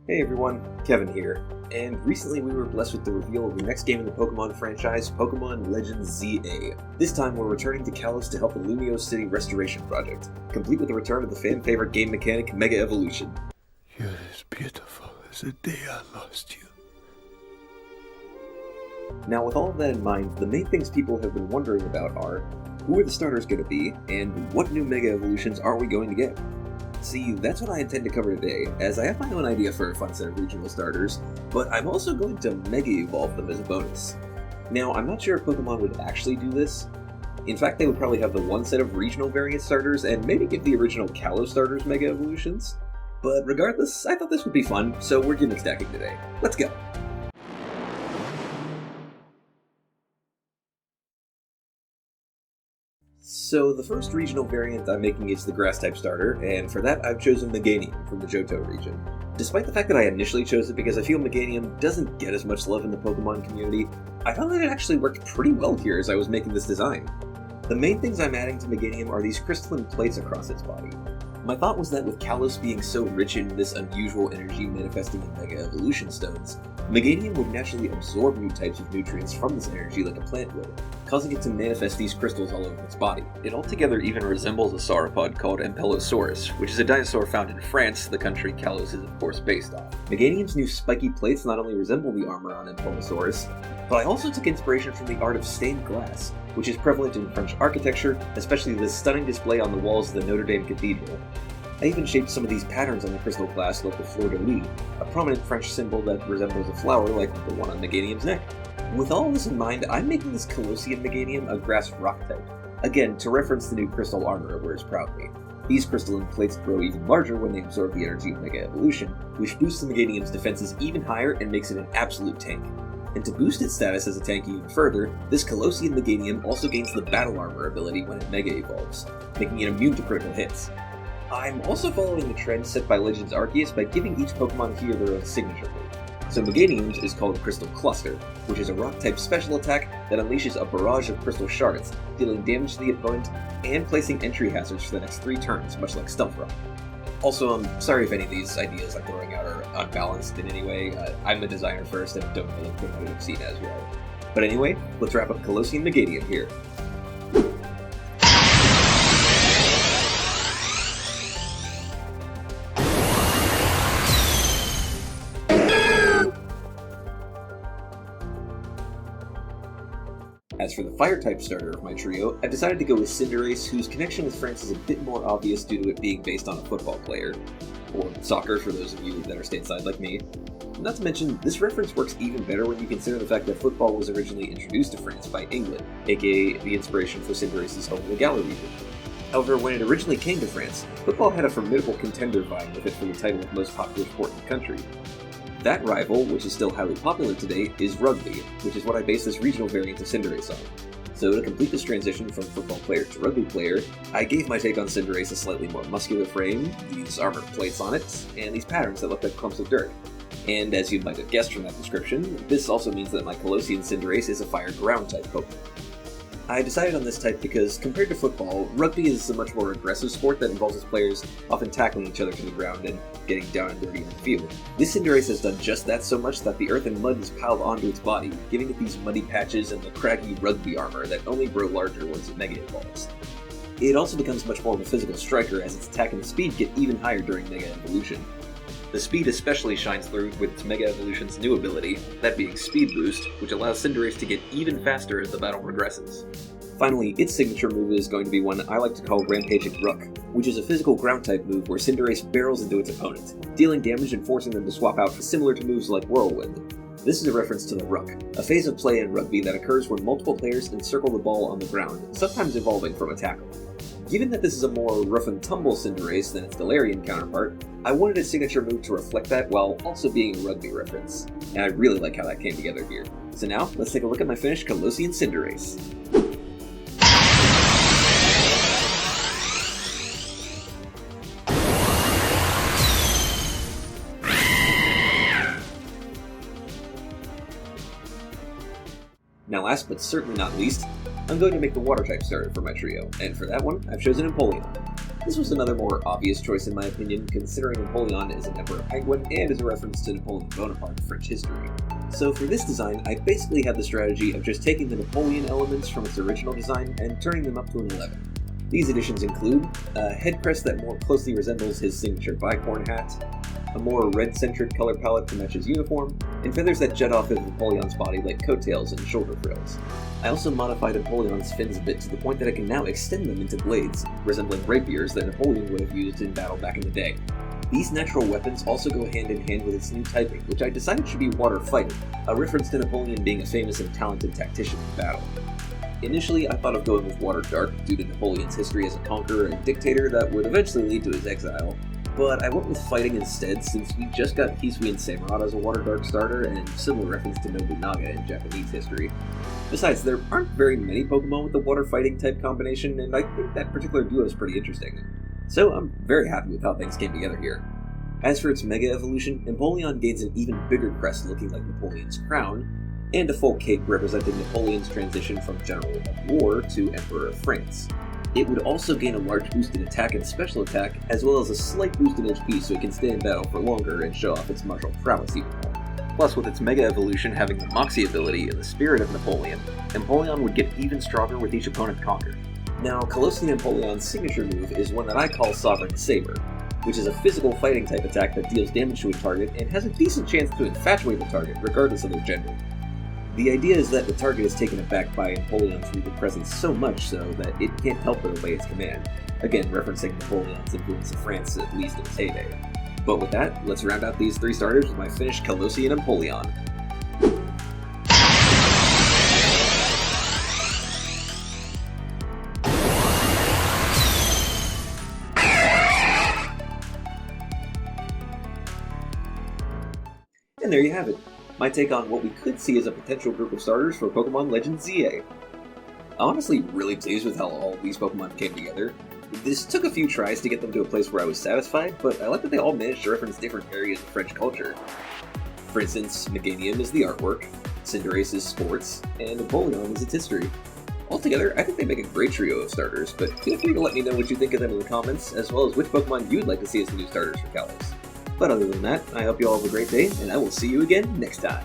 Hey everyone, Kevin here, and recently we were blessed with the reveal of the next game in the Pokémon franchise, Pokémon Legends ZA. This time we're returning to Kalos to help the Lumio City Restoration Project, complete with the return of the fan-favorite game mechanic Mega Evolution. You're as beautiful as the day I lost you. Now with all of that in mind, the main things people have been wondering about are, who are the starters going to be, and what new Mega Evolutions are we going to get? See, that's what I intend to cover today, as I have my own idea for a fun set of regional starters, but I'm also going to Mega Evolve them as a bonus. Now, I'm not sure if Pokemon would actually do this. In fact, they would probably have the one set of regional variant starters, and maybe give the original Kalos starters Mega Evolutions. But regardless, I thought this would be fun, so we're gimmick stacking today. Let's go! So the first regional variant I'm making is the Grass-type starter, and for that I've chosen Meganium from the Johto region. Despite the fact that I initially chose it because I feel Meganium doesn't get as much love in the Pokemon community, I found that it actually worked pretty well here as I was making this design. The main things I'm adding to Meganium are these crystalline plates across its body. My thought was that with Kalos being so rich in this unusual energy manifesting in Mega Evolution stones, Meganium would naturally absorb new types of nutrients from this energy like a plant would, causing it to manifest these crystals all over its body. It altogether even resembles a sauropod called Ampelosaurus, which is a dinosaur found in France, the country Kalos is of course based off. Meganium's new spiky plates not only resemble the armor on Ampelosaurus, but I also took inspiration from the art of stained glass, which is prevalent in French architecture, especially this stunning display on the walls of the Notre Dame Cathedral. I even shaped some of these patterns on the crystal glass like the fleur-de-lis, a prominent French symbol that resembles a flower like the one on Meganium's neck. With all this in mind, I'm making this Colossian Meganium a grass rock type, again to reference the new crystal armor it wears proudly. These crystalline plates grow even larger when they absorb the energy of Mega Evolution, which boosts the Meganium's defenses even higher and makes it an absolute tank. And to boost its status as a tank even further, this Colossian Meganium also gains the Battle Armor ability when it Mega Evolves, making it immune to critical hits. I'm also following the trend set by Legends Arceus by giving each Pokemon here their own signature move. So Meganium's is called Crystal Cluster, which is a rock-type special attack that unleashes a barrage of crystal shards, dealing damage to the opponent and placing entry hazards for the next 3 turns, much like Stealth Rock. Also, I'm sorry if any of these ideas I'm throwing out are unbalanced in any way. I'm a designer first and don't really competitive scene as well. But anyway, let's wrap up Colossian Meganium here. As for the Fire-type starter of my trio, I've decided to go with Cinderace, whose connection with France is a bit more obvious due to it being based on a football player. Or soccer for those of you that are stateside like me. Not to mention, this reference works even better when you consider the fact that football was originally introduced to France by England, aka the inspiration for Cinderace's home in the Galar region. However, when it originally came to France, football had a formidable contender vying with it for the title of most popular sport in the country. That rival, which is still highly popular today, is rugby, which is what I base this regional variant of Cinderace on. So to complete this transition from football player to rugby player, I gave my take on Cinderace a slightly more muscular frame, these armored plates on it, and these patterns that look like clumps of dirt. And as you might have guessed from that description, this also means that my Colossian Cinderace is a fire ground type Pokemon. I decided on this type because, compared to football, rugby is a much more aggressive sport that involves its players often tackling each other to the ground and getting down and dirty in the field. This Cinderace has done just that so much that the earth and mud is piled onto its body, giving it these muddy patches and the craggy rugby armor that only grow larger once it Mega Evolves. It also becomes much more of a physical striker as its attack and speed get even higher during Mega Evolution. The speed especially shines through with its Mega Evolution's new ability, that being Speed Boost, which allows Cinderace to get even faster as the battle progresses. Finally, its signature move is going to be one I like to call Rampaging Ruck, which is a physical ground-type move where Cinderace barrels into its opponent, dealing damage and forcing them to swap out similar to moves like Whirlwind. This is a reference to the Ruck, a phase of play in rugby that occurs when multiple players encircle the ball on the ground, sometimes evolving from a tackle. Given that this is a more rough-and-tumble Cinderace than its Galarian counterpart, I wanted its signature move to reflect that while also being a rugby reference, and I really like how that came together here. So now, let's take a look at my finished Colossian Cinderace. Now last but certainly not least, I'm going to make the Water-type starter for my trio, and for that one, I've chosen Empoleon. This was another more obvious choice in my opinion, considering Napoleon is an emperor penguin and is a reference to Napoleon Bonaparte in French history. So for this design, I basically have the strategy of just taking the Napoleon elements from its original design and turning them up to an 11. These additions include a head crest that more closely resembles his signature bicorn hat, a more red-centric color palette to match his uniform, and feathers that jet off of Napoleon's body like coattails and shoulder frills. I also modified Napoleon's fins a bit to the point that I can now extend them into blades, resembling rapiers that Napoleon would have used in battle back in the day. These natural weapons also go hand in hand with its new typing, which I decided should be water fighting, a reference to Napoleon being a famous and talented tactician in battle. Initially, I thought of going with Water Dark due to Napoleon's history as a conqueror and dictator that would eventually lead to his exile, but I went with Fighting instead since we just got Hisui and Samurott as a Water Dark starter and similar reference to Nobunaga in Japanese history. Besides, there aren't very many Pokemon with the Water Fighting type combination, and I think that particular duo is pretty interesting. So I'm very happy with how things came together here. As for its Mega Evolution, Empoleon gains an even bigger crest looking like Napoleon's crown, and a full cape representing Napoleon's transition from General of War to Emperor of France. It would also gain a large boost in attack and special attack, as well as a slight boost in HP so it can stay in battle for longer and show off its martial prowess even more. Plus, with its Mega Evolution having the Moxie ability and the Spirit of Napoleon, Empoleon would get even stronger with each opponent conquered. Now, Colossal Empoleon's signature move is one that I call Sovereign Saber, which is a physical fighting type attack that deals damage to a target and has a decent chance to infatuate the target regardless of their gender. The idea is that the target is taken aback by Empoleon's regal presence so much so that it can't help but obey its command, again referencing Napoleon's influence in France at least in its heyday. But with that, let's round out these 3 starters with my finished Colossian Empoleon. And there you have it, my take on what we could see as a potential group of starters for Pokemon Legends ZA. I'm honestly really pleased with how all these Pokemon came together. This took a few tries to get them to a place where I was satisfied, but I like that they all managed to reference different areas of French culture. For instance, Meganium is the artwork, Cinderace is sports, and Empoleon is its history. Altogether, I think they make a great trio of starters, but feel free to let me know what you think of them in the comments, as well as which Pokemon you'd like to see as the new starters for Kalos. But other than that, I hope you all have a great day, and I will see you again next time.